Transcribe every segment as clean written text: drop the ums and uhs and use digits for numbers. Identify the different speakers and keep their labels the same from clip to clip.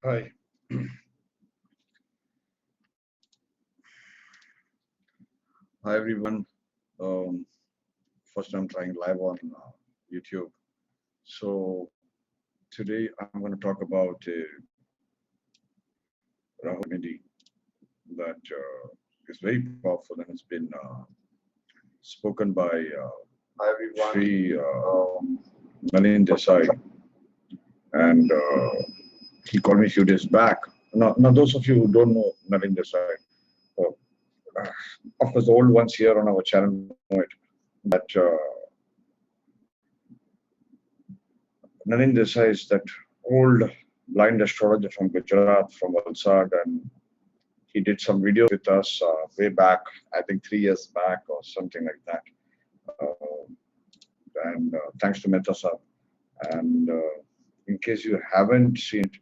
Speaker 1: Hi. Hi everyone. Um, First I'm trying live on YouTube. So today I'm going to talk about Rahu Remedy that is very powerful and has been spoken by
Speaker 2: Hi everyone.
Speaker 1: Sri Nalin Desai, and he called me a few days back. Now those of you who don't know Nalin Desai, uh, of course the old ones here on our channel know it. That Nalin Desai is that old blind astrologer from Gujarat, from Valsad, and he did some videos with us way back, I think 3 years back or something like that. And thanks to Mehta Sahab. And in case you haven't seen it,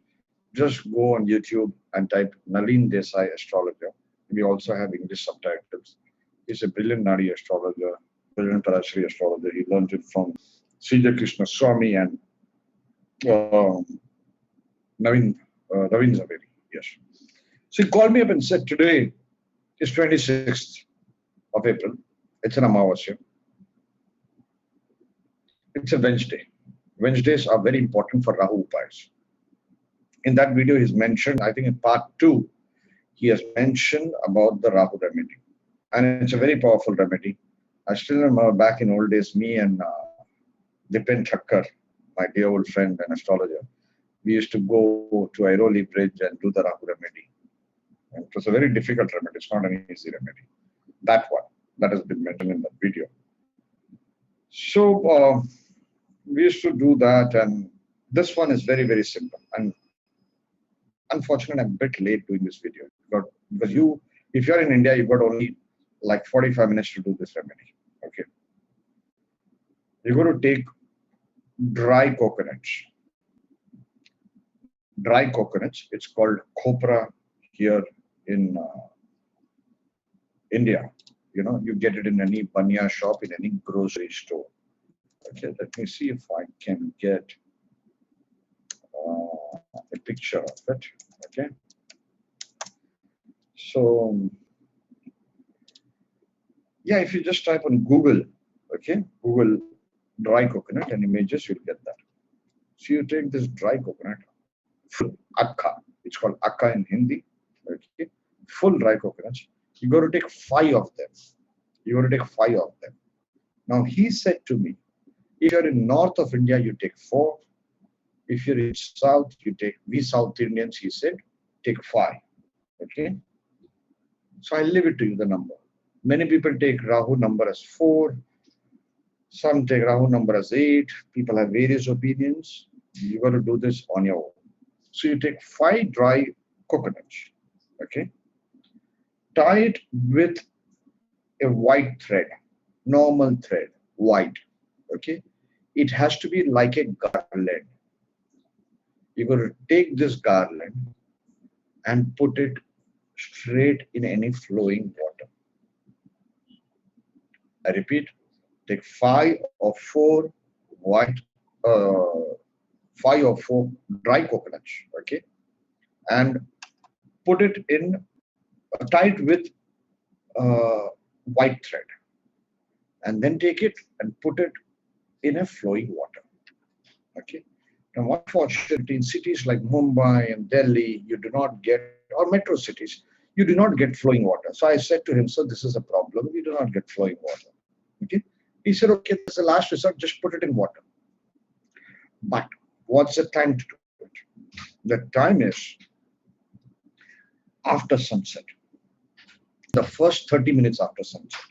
Speaker 1: just go on YouTube and type Nalin Desai Astrologer. We also have English subtitles. He's a brilliant Nadi astrologer, brilliant Parashari astrologer. He learned it from Sridhar Krishna Swami and uh, Ravin Zaveri. Yes. So he called me up and said, today is 26th of April. It's an Amavasya. It's a Wednesday. Wednesdays are very important for Rahu Upayas. In that video, he's mentioned, I think in part 2, he has mentioned about the Rahu remedy. And it's a very powerful remedy. I still remember back in old days, me and Dipen Thakkar, my dear old friend and astrologer, we used to go to Airoli Bridge and do the Rahu remedy. And it was a very difficult remedy. It's not an easy remedy. That one, that has been mentioned in that video. So we used to do that, and this one is very, very simple. And unfortunately, I'm a bit late doing this video because you, if you're in India, you've got only like 45 minutes to do this remedy. Okay. You're going to take dry coconuts. Dry coconuts. It's called copra here in India. You know, you get it in any banya shop, in any grocery store. Okay, let me see if I can get a picture of it. Okay. So, yeah, if you just type on Google, okay, Google dry coconut and images, you'll get that. So you take this dry coconut, full akka, it's called akka in Hindi, okay, full dry coconuts. You got to take 5 of them. You got to take 5 of them. Now he said to me, if you're in north of India, you take 4. If you're in south, you take, we South Indians, he said, take 5. Okay. So I leave it to you, the number. Many people take Rahu number as 4. Some take Rahu number as 8. People have various opinions. You got to do this on your own. So you take 5 dry coconuts. Okay. Tie it with a white thread, normal thread, white. Okay. It has to be like a garland. You're going to take this garland and put it straight in any flowing water. I repeat, take 5 or 4 white, 5 or 4 dry coconuts, okay, and put it in, tie it with white thread, and then take it and put it in a flowing water, okay. Now, unfortunately, in cities like Mumbai and Delhi, you do not get, or metro cities, you do not get flowing water. So I said to him, sir, this is a problem. We do not get flowing water. Okay. He said, okay, this is the last resort, just put it in water. But what's the time to do it? The time is after sunset. The first 30 minutes after sunset.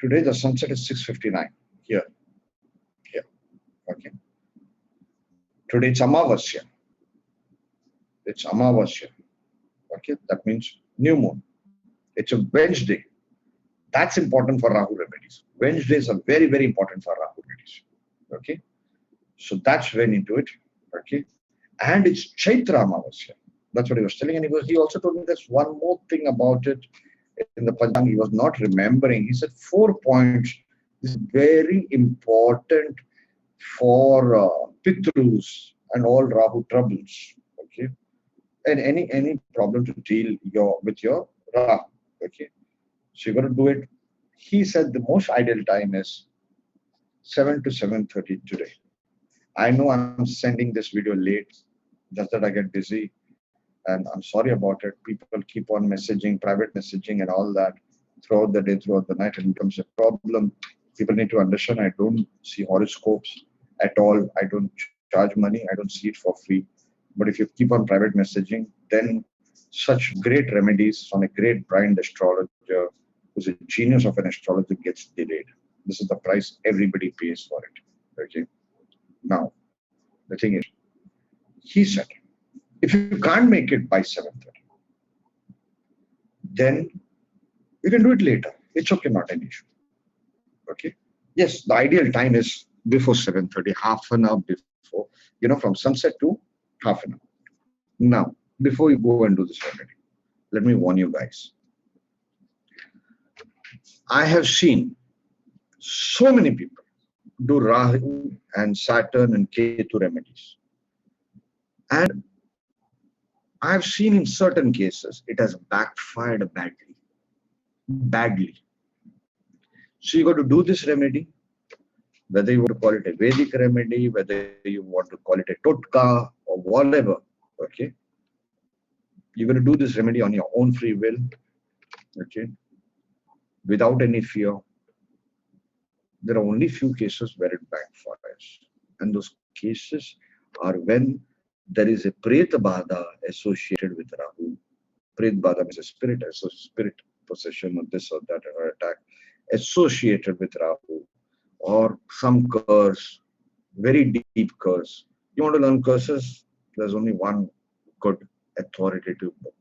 Speaker 1: Today, the sunset is 6:59 here. Here. Okay. Today, it's Amavasya. It's Amavasya. Okay. That means new moon. It's a Wednesday. That's important for Rahu remedies. Wednesdays are very, very important for Rahu remedies. Okay. So that's when into it. Okay. And it's Chaitra Amavasya. That's what he was telling. And he also told me there's one more thing about it in the Panchang. He was not remembering. He said 4 points. This is very important for Pitrus and all Rahu troubles. okay, and any problem to deal with your Rahu, okay. So you're going to do it. He said the most ideal time is 7 to 7:30 today. I know I'm sending this video late, just that I get busy, and I'm sorry about it. People keep on messaging, private messaging, and all that throughout the day, throughout the night, and it becomes a problem. People need to understand I don't see horoscopes at all. I don't charge money. I don't see it for free. But if you keep on private messaging, then such great remedies from a great blind astrologer who's a genius of an astrologer gets delayed. This is the price everybody pays for it. Okay. Now, the thing is, he said, if you can't make it by 7:30, then you can do it later. It's okay, not an issue. Okay. Yes, the ideal time is before 7:30, half an hour before, from sunset to half an hour. Now, before you go and do this remedy, let me warn you guys. I have seen so many people do Rahu and Saturn and Ketu remedies. And I've seen in certain cases it has backfired badly. Badly. So you got to do this remedy, whether you want to call it a Vedic remedy, whether you want to call it a totka or whatever, okay? You're going to do this remedy on your own free will, okay? Without any fear. There are only few cases where it backfires. And those cases are when there is a Preta Bada associated with Rahu. Preta Bada means a spirit possession or this or that or attack associated with Rahu, or some curse, very deep curse. You want to learn curses? There's only one good authoritative book,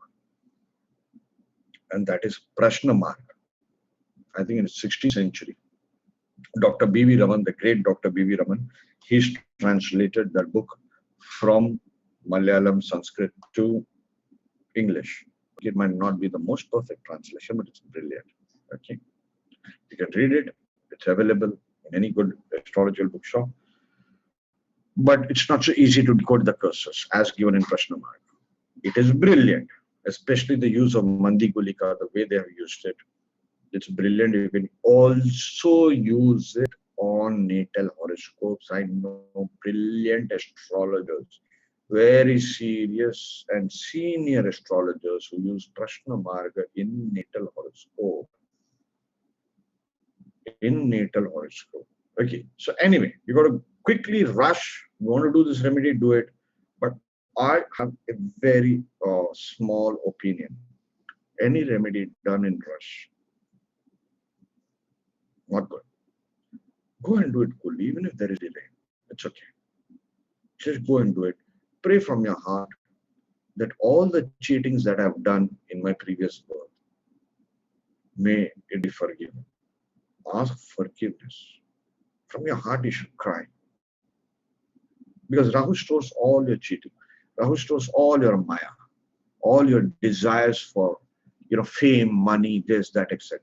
Speaker 1: and that is Prashna Marg. I think in the 16th century, Dr. B.V. Raman, the great Dr. B.V. Raman, he's translated that book from Malayalam, Sanskrit to English. It might not be the most perfect translation, but it's brilliant. Okay, you can read it. It's available in any good astrological bookshop. But it's not so easy to decode the curses as given in Prashna Marg. It is brilliant, especially the use of Mandigulika, the way they have used it. It's brilliant. You can also use it on natal horoscopes. I know brilliant astrologers, very serious and senior astrologers who use Prashna Marga in natal horoscope. Okay, so anyway, you got to quickly rush. You want to do this remedy, do it. But I have a very small opinion. Any remedy done in rush, not good. Go and do it coolly, even if there is delay. It's okay. Just go and do it. Pray from your heart that all the cheatings that I've done in my previous birth, may it be forgiven. Ask forgiveness. From your heart you should cry. Because Rahu stores all your cheating. Rahu stores all your maya, all your desires for fame, money, this, that, etc.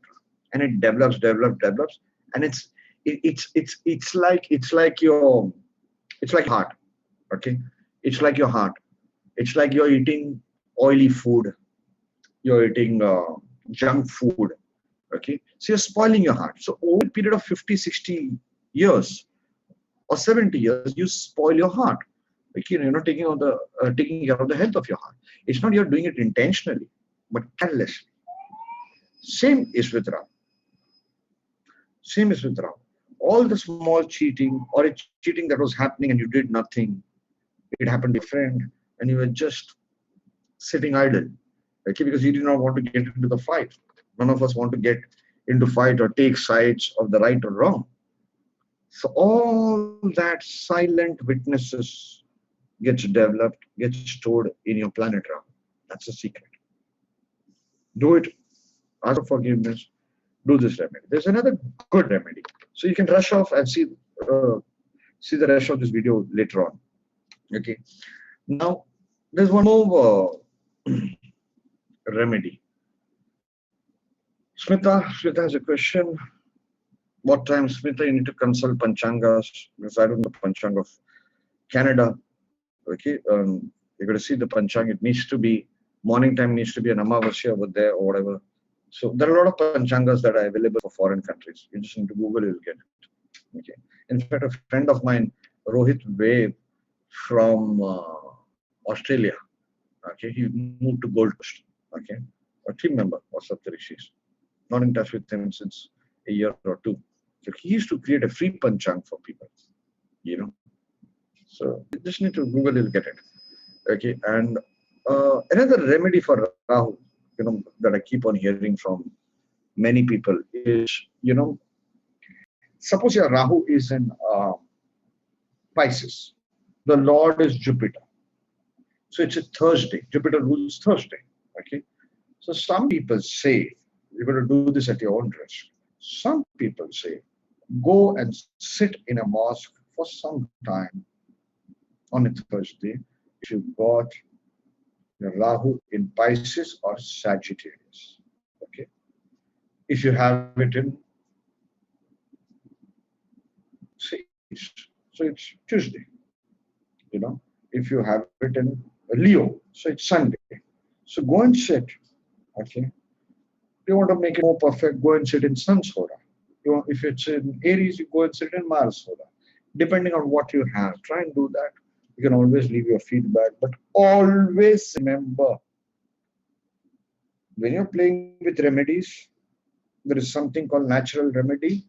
Speaker 1: And it develops, and it's like your heart. Okay, it's like your heart. It's like you're eating oily food, you're eating junk food. Okay, so you're spoiling your heart. So over a period of 50, 60 years or 70 years, you spoil your heart. Like, you're not taking care of the health of your heart. It's not you're doing it intentionally, but carelessly. Same is with Rahu. All the small cheating or a cheating that was happening and you did nothing, it happened to a friend and you were just sitting idle, okay, because you did not want to get into the fight. None of us want to get into fight or take sides of the right or wrong. So all that silent witnesses gets developed, gets stored in your planet Rahu. That's the secret. Do it. Ask for forgiveness. Do this remedy. There's another good remedy. So you can rush off and see the rest of this video later on. Okay. Now, there's one more remedy. Smita has a question. What time, Smita, you need to consult Panchangas, because I don't know Panchanga of Canada. Okay. You're going to see the panchang. It needs to be morning time, needs to be an amavasya over there or whatever. So there are a lot of panchangas that are available for foreign countries. You just need to Google, you'll get it. Okay. In fact, a friend of mine, Rohit Wave from Australia. Okay, he moved to Gold Coast. Okay, a team member of Saptarishis. Not in touch with him since a year or two. So he used to create a free panchang for people. You know, so you just need to Google, you'll get it. Okay, and another remedy for Rahu, that I keep on hearing from many people is, suppose your Rahu is in Pisces. The Lord is Jupiter. So it's a Thursday. Jupiter rules Thursday. Okay. So some people say, you're going to do this at your own risk. Some people say, go and sit in a mosque for some time on a Thursday if you got your Rahu in Pisces or Sagittarius. Okay. If you have it in, say, so it's Tuesday. If you have it in Leo, so it's Sunday. So go and sit. Okay. If you want to make it more perfect, go and sit in Sun's Hora. If it's in Aries, you go and sit in Mars Hora. Depending on what you have, try and do that. You can always leave your feedback, but always remember, when you're playing with remedies, there is something called natural remedy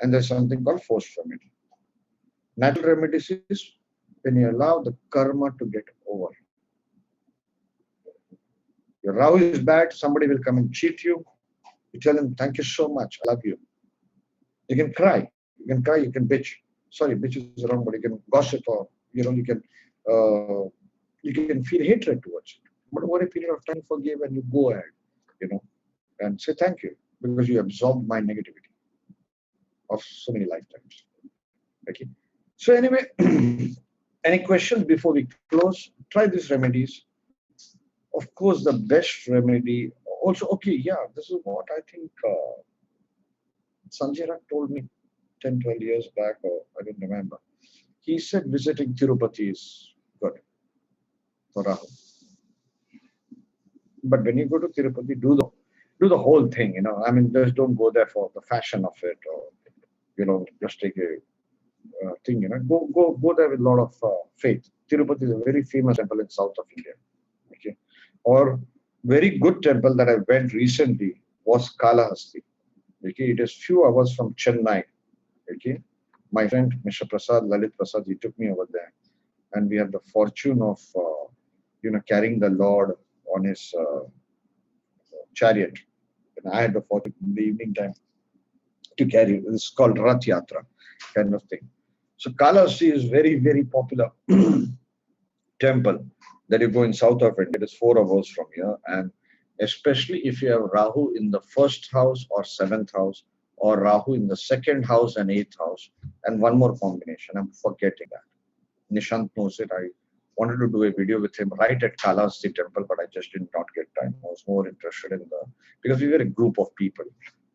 Speaker 1: and there's something called forced remedy. Natural remedies is when you allow the karma to get over. Your Rahu is bad, somebody will come and cheat you. You tell them, thank you so much, I love you. You can cry, you can bitch. Sorry, bitch is wrong, but you can gossip or, you can feel hatred towards it. But over a period of time, forgive and you go ahead, and say thank you because you absorbed my negativity of so many lifetimes. Okay. So anyway, any questions before we close? Try these remedies. Of course, the best remedy. Also, okay, yeah, this is what I think Sanjay Rak told me 10, 12 years back, or I don't remember. He said visiting Tirupati is good for Rahu. But when you go to Tirupati, do the whole thing. I mean, just don't go there for the fashion of it, or just take a thing. Go there with a lot of faith. Tirupati is a very famous temple in south of India. Okay, or very good temple that I went recently was Kalahasti. Okay, it is few hours from Chennai. Okay, my friend Mr. Prasad, Lalit Prasad, he took me over there, and we had the fortune of carrying the Lord on his chariot. And I had the fortune in the evening time to carry. This is called Rath Yatra kind of thing. So Kalahasti is very, very popular temple that you go in south of India. It is 4 hours from here, and especially if you have Rahu in the first house or 7th house, or Rahu in the 2nd house and 8th house, and one more combination. I'm forgetting that. Nishant knows it. I wanted to do a video with him right at Kalahasti temple, but I just did not get time. I was more interested in because we were a group of people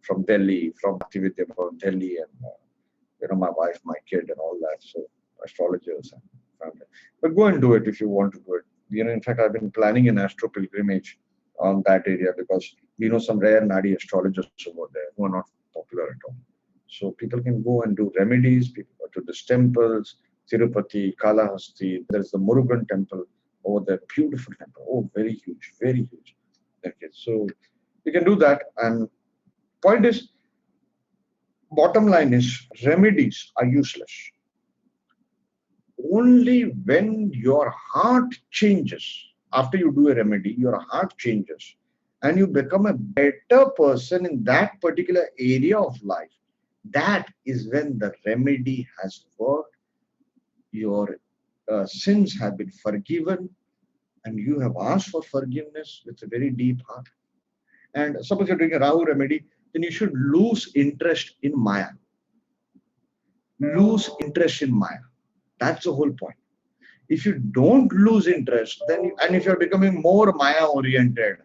Speaker 1: from Delhi, from Bhaktividya from Delhi, and my wife, my kid, and all that. So astrologers and family. But go and do it if you want to do it. In fact, I've been planning an astro pilgrimage on that area because we know some rare Nadi astrologers over there who are not popular at all. So people can go and do remedies, people go to these temples, Tirupati, Kalahasti. There's the Murugan temple over there, beautiful temple. Oh, very huge, very huge. Okay, so you can do that. And point is, bottom line is, remedies are useless. Only when your heart changes, after you do a remedy, your heart changes and you become a better person in that particular area of life. That is when the remedy has worked, your sins have been forgiven, and you have asked for forgiveness with a very deep heart. And suppose you're doing a Rahu remedy, then you should lose interest in Maya. Lose interest in Maya. That's the whole point. If you don't lose interest, then and if you're becoming more Maya oriented,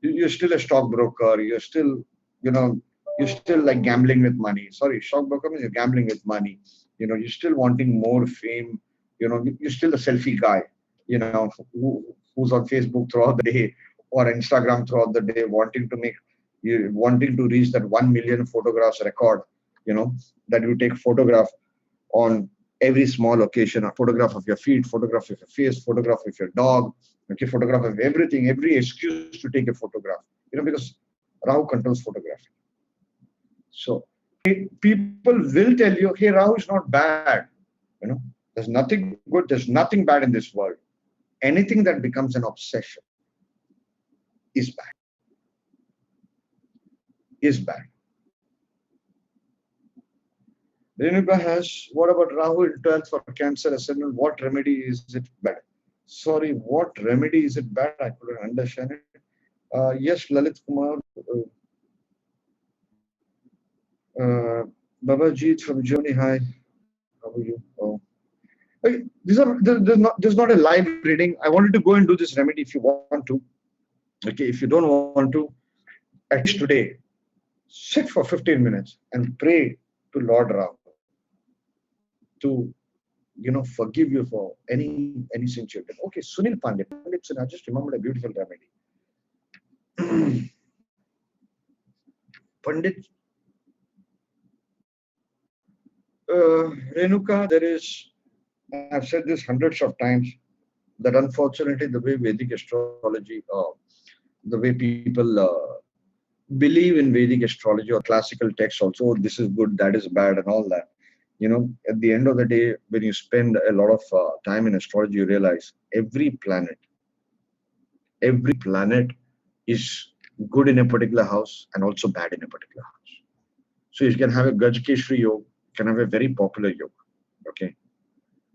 Speaker 1: you're still a stockbroker, you're still, you're still like gambling with money. Sorry, stockbroker means you're gambling with money. You're still wanting more fame. You're still a selfie guy. who's on Facebook throughout the day or Instagram throughout the day, wanting to reach that 1 million photographs record, that you take photograph on every small occasion, a photograph of your feet, photograph of your face, photograph of your dog, okay, photograph of everything, every excuse to take a photograph, because Rahu controls photography. So people will tell you, hey, Rahu is not bad. There's nothing good, there's nothing bad in this world. Anything that becomes an obsession is bad. Is bad. Renuka has, what about Rahu in 12th for Cancer Ascendant? What remedy is it bad? Sorry, what remedy is it bad? I couldn't understand it. Yes, Lalit Kumar. Babajit from Germany. Hi. How are you? Oh. Okay, there's not a live reading. I wanted to go and do this remedy if you want to. Okay, if you don't want to, at least today, sit for 15 minutes and pray to Lord Rahu to forgive you for any sin you've done. Okay, Sunil Pandit. I just remembered a beautiful remedy. Pandit Renuka, I've said this hundreds of times, that unfortunately the way Vedic astrology, the way people believe in Vedic astrology or classical texts also, this is good, that is bad and all that. At the end of the day, when you spend a lot of time in astrology, you realize every planet is good in a particular house and also bad in a particular house. So you can have a Gajkeshri yoga, can have a very popular yoga. Okay.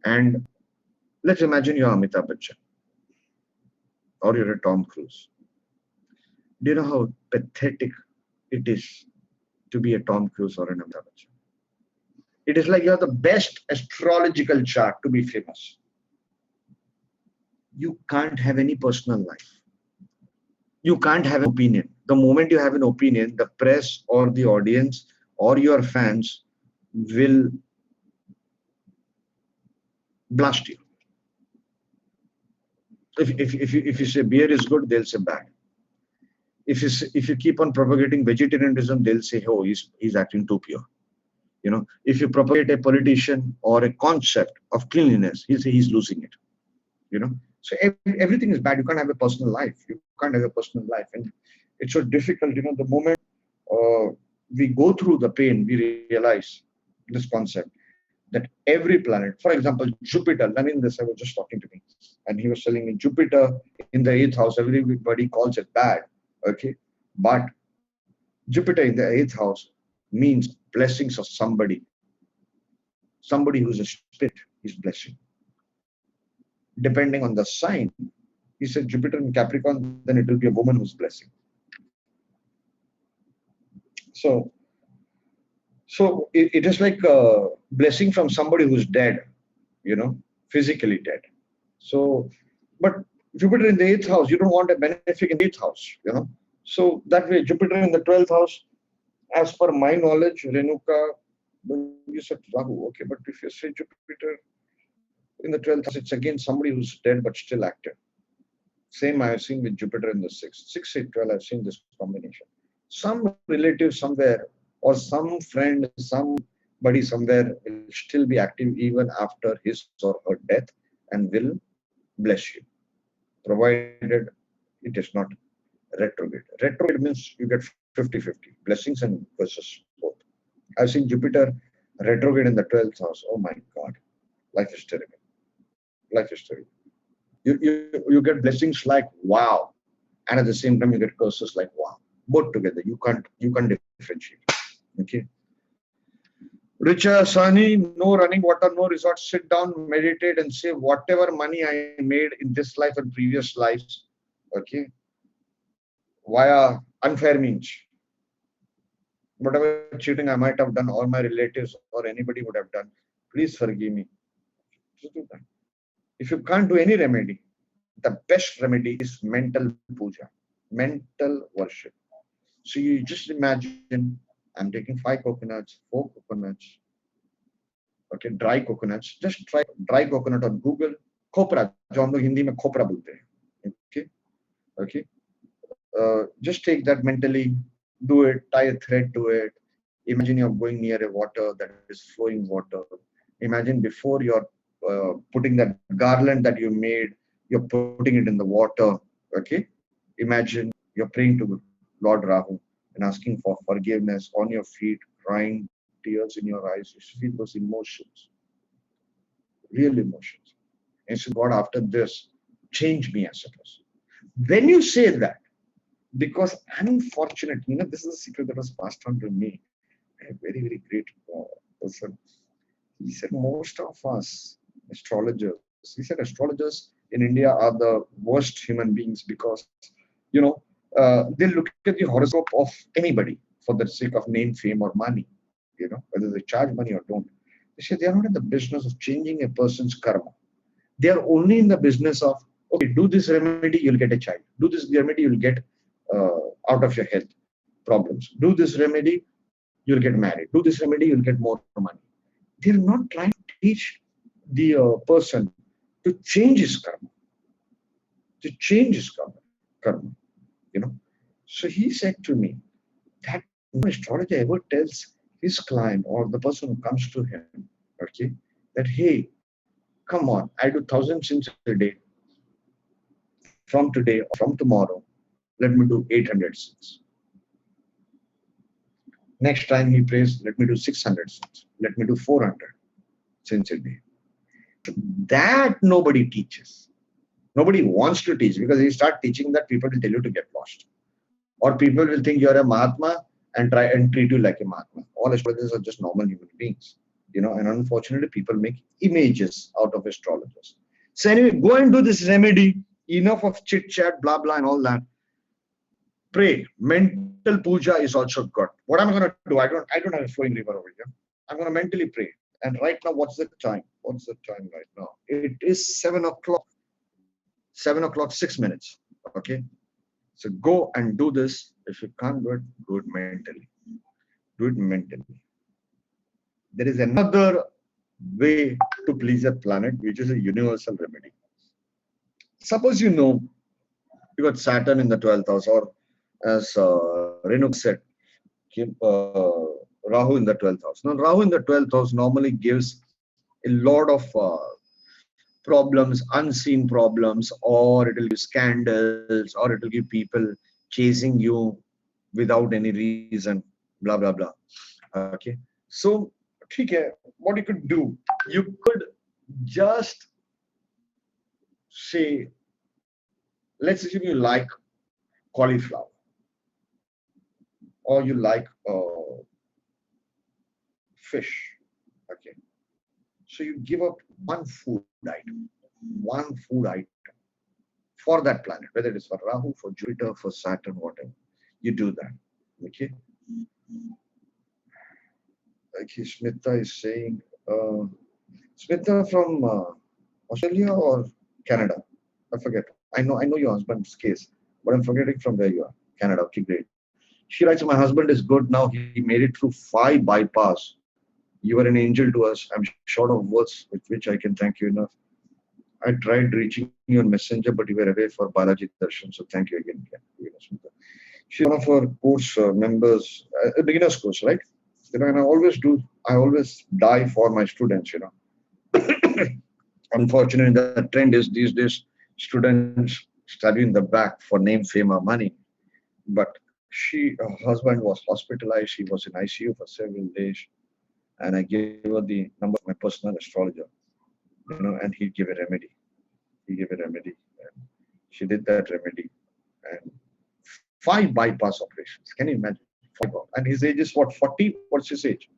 Speaker 1: And let's imagine you're Amitabh Bachchan or you're a Tom Cruise. Do you know how pathetic it is to be a Tom Cruise or an Amitabh Bachchan? It is like you have the best astrological chart to be famous. You can't have any personal life. You can't have an opinion. The moment you have an opinion, the press or the audience or your fans will blast you. If you say beer is good, they'll say bad. If you keep on propagating vegetarianism, they'll say, oh, he's acting too pure. If you propagate a politician or a concept of cleanliness, he'll say he's losing it. So everything is bad. You can't have a personal life. You can't have a personal life, and it's so difficult. The moment we go through the pain, we realize this concept that every planet, for example, Jupiter. I mean, this I was just talking to me, and he was telling me Jupiter in the 8th house. Everybody calls it bad, okay, but Jupiter in the 8th house means blessings of somebody who's a spirit is blessing. Depending on the sign, he said Jupiter in Capricorn, then it will be a woman who's blessing. So it is like a blessing from somebody who's dead, physically dead. So, but Jupiter in the 8th house, you don't want a benefic in the 8th house, So that way, Jupiter in the 12th house, as per my knowledge, Renuka, you said Rahu, okay, but if you say Jupiter in the 12th house, it's again somebody who's dead but still active. Same I have seen with Jupiter in the 6th. 6, 8, 12, I've seen this combination. Some relative somewhere or some friend, somebody somewhere will still be active even after his or her death and will bless you, provided it is not retrograde. Retrograde means you get 50-50, blessings and curses both. I've seen Jupiter retrograde in the 12th house. Oh my God, life is terrible. Life is terrible. You get blessings like wow, and at the same time you get curses like wow. Both together, you can't differentiate. Okay. Richa Sani, no running water, no resort. Sit down, meditate, and say whatever money I made in this life and previous lives, okay, via unfair means. Whatever cheating I might have done, or my relatives or anybody would have done, please forgive me. Just do that. If you can't do any remedy, the best remedy is mental puja, mental worship. So you just imagine I'm taking 5 coconuts, 4 coconuts, okay, dry coconuts. Just try dry coconut on Google. खोपरा, जो हम लोग हिंदी में खोपरा बोलते हैं. Okay, okay. Just take that mentally, do it, tie a thread to it. Imagine you're going near a water that is flowing water. Imagine before you're putting that garland that you made, you're putting it in the water. Okay. Imagine you're praying to Lord Rahu and asking for forgiveness on your feet, crying, tears in your eyes. You feel those emotions, real emotions. And so, God, after this, change me as a person. When you say that, because unfortunately, this is a secret that was passed on to me. A very, very great person. He said most of us astrologers, he said astrologers in India are the worst human beings because, they look at the horoscope of anybody for the sake of name, fame, or money, whether they charge money or don't. They say they are not in the business of changing a person's karma. They are only in the business of, okay, do this remedy, you'll get a child. Do this remedy, you'll get out of your health problems. Do this remedy, you'll get married. Do this remedy, you'll get more money. They're not trying to teach the person to change his karma, to change his karma, you know. So he said to me that no astrologer ever tells his client or the person who comes to him, okay, that hey, come on, I do 1,000 sins a day. From today or from tomorrow, let me do 800 sins. Next time he prays, let me do 600 sins. Let me do 400 sins a day. That nobody teaches. Nobody wants to teach because if you start teaching that, people will tell you to get lost. Or people will think you're a Mahatma and try and treat you like a Mahatma. All astrologers are just normal human beings. And unfortunately, people make images out of astrologers. So anyway, go and do this remedy. Enough of chit chat, blah blah, and all that. Pray. Mental puja is also good. What am I going to do? I don't have a flowing river over here. I'm going to mentally pray. And right now, what's the time? What's the time right now? It is 7 o'clock. 7 o'clock, 6 minutes. Okay. So go and do this. If you can't do it mentally. Do it mentally. There is another way to please a planet, which is a universal remedy. Suppose you got Saturn in the 12th house, or as Renuk said, Rahu in the 12th house. Now, Rahu in the 12th house normally gives a lot of problems, unseen problems, or it will give scandals, or it will give people chasing you without any reason, blah, blah, blah. Okay. So, what you could do, you could just say, let's assume you like cauliflower or you like fish. Okay. So you give up one food item for that planet, whether it is for Rahu, for Jupiter, for Saturn, whatever. You do that. Okay. Okay, Smita is saying, Smita from Australia or Canada? I forget. I know your husband's case, but I'm forgetting from where you are. Canada. Okay, great. She writes, my husband is good now. He made it through 5 bypass. You are an angel to us. I'm short of words with which I can thank you enough. I tried reaching you on Messenger, but you were away for Balaji Darshan. So thank you again. She's one of our course members, a beginner's course, right? And I always die for my students, Unfortunately, the trend is these days students study in the back for name, fame, or money. But her husband was hospitalized. She was in ICU for several days. And I gave her the number of my personal astrologer, and he gave a remedy. And she did that remedy. And 5 bypass operations. Can you imagine? 5. And his age is what, 40? What's his age?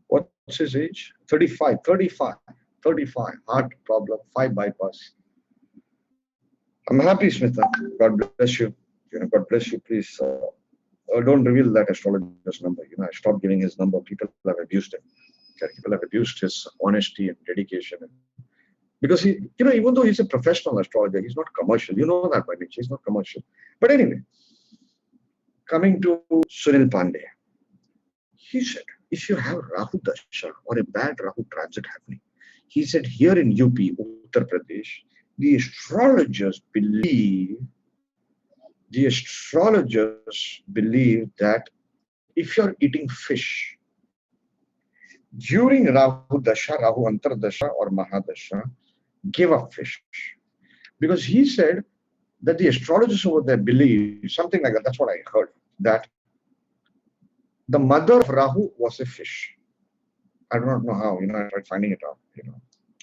Speaker 1: What's his age? 35. 35. Heart problem, 5 bypass. I'm happy, Smita. God bless you. God bless you. Please don't reveal that astrologer's number. I stopped giving his number. People have abused him. People have abused his honesty and dedication. Because he, even though he's a professional astrologer, he's not commercial. You know that by nature. He's not commercial. But anyway, coming to Sunil Pandey, he said, if you have Rahu Dasha or a bad Rahu transit happening, He said here in UP, Uttar Pradesh, the astrologers believe that if you're eating fish during Rahu Dasha, Rahu Antardasha or Mahadasha, give up fish. Because he said that the astrologers over there believe something like that. That's what I heard. That the mother of Rahu was a fish. I do not know how. I tried finding it out.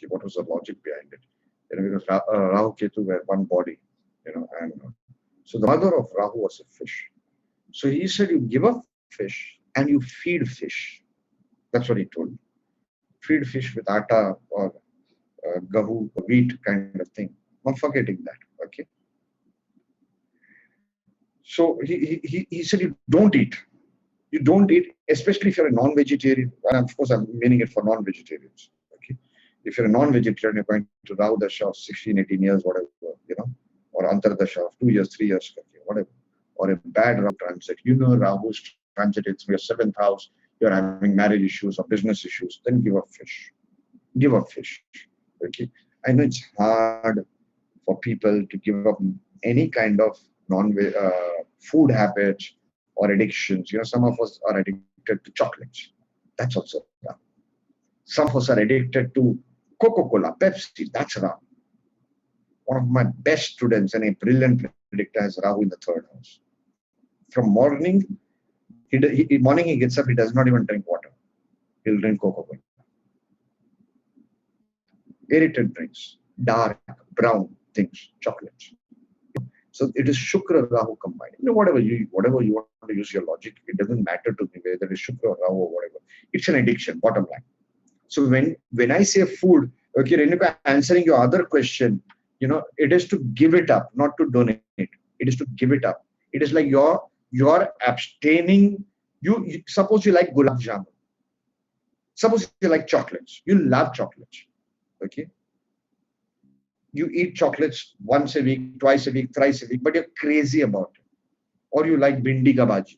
Speaker 1: What was the logic behind it? Because Rahu Ketu were one body. And so the mother of Rahu was a fish. So he said you give up fish and you feed fish. That's what he told me. Feed fish with atta or gahu, wheat kind of thing. I'm forgetting that. Okay. So he said you don't eat. You don't eat, especially if you're a non-vegetarian. And of course, I'm meaning it for non-vegetarians. Okay. If you're a non-vegetarian, you're going to Rahu Dasha of 16, 18 years, whatever, or Antardasha of 2 years, 3 years, whatever. Or a bad Rahu transit. Rahu's transit, it's your 7th house, you're having marriage issues or business issues, then give up fish. Give up fish. Okay. I know it's hard for people to give up any kind of food habits or addictions. Some of us are addicted to chocolates. That's also Rahu. Some of us are addicted to Coca-Cola, Pepsi. That's Rahu. One of my best students and a brilliant predictor has Rahu in the 3rd house. From morning he gets up, he does not even drink water. He'll drink Coca-Cola. Aerated drinks, dark, brown things, chocolates. So it is Shukra Rahu combined. Whatever you want to use your logic, it doesn't matter to me whether it's Shukra or Rahu or whatever. It's an addiction, bottom line. So when I say food, okay, Renuka, answering your other question, it is to give it up, not to donate. It is to give it up. It is like you're abstaining. You suppose you like gulab jamun. Suppose you like chocolates. You love chocolates. Okay. You eat chocolates once a week, twice a week, thrice a week, but you're crazy about it. Or you like bindi ka bhaji,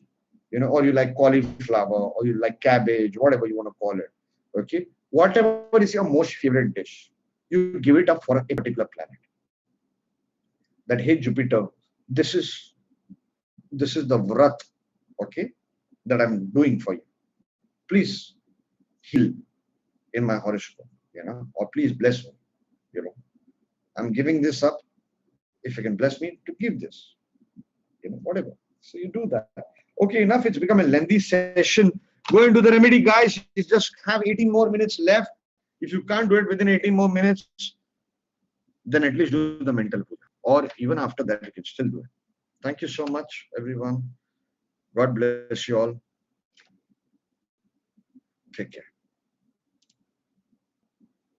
Speaker 1: or you like cauliflower, or you like cabbage, whatever you want to call it. Okay. Whatever is your most favorite dish, you give it up for a particular planet. That, hey Jupiter, this is the vrat, okay, that I'm doing for you. Please heal in my horoscope, or please bless me, I'm giving this up. If you can bless me to give this, whatever. So you do that. Okay, enough. It's become a lengthy session. Go into the remedy, guys. You just have 18 more minutes left. If you can't do it within 18 more minutes, then at least do the mental puja. Or even after that, you can still do it. Thank you so much, everyone. God bless you all. Take care.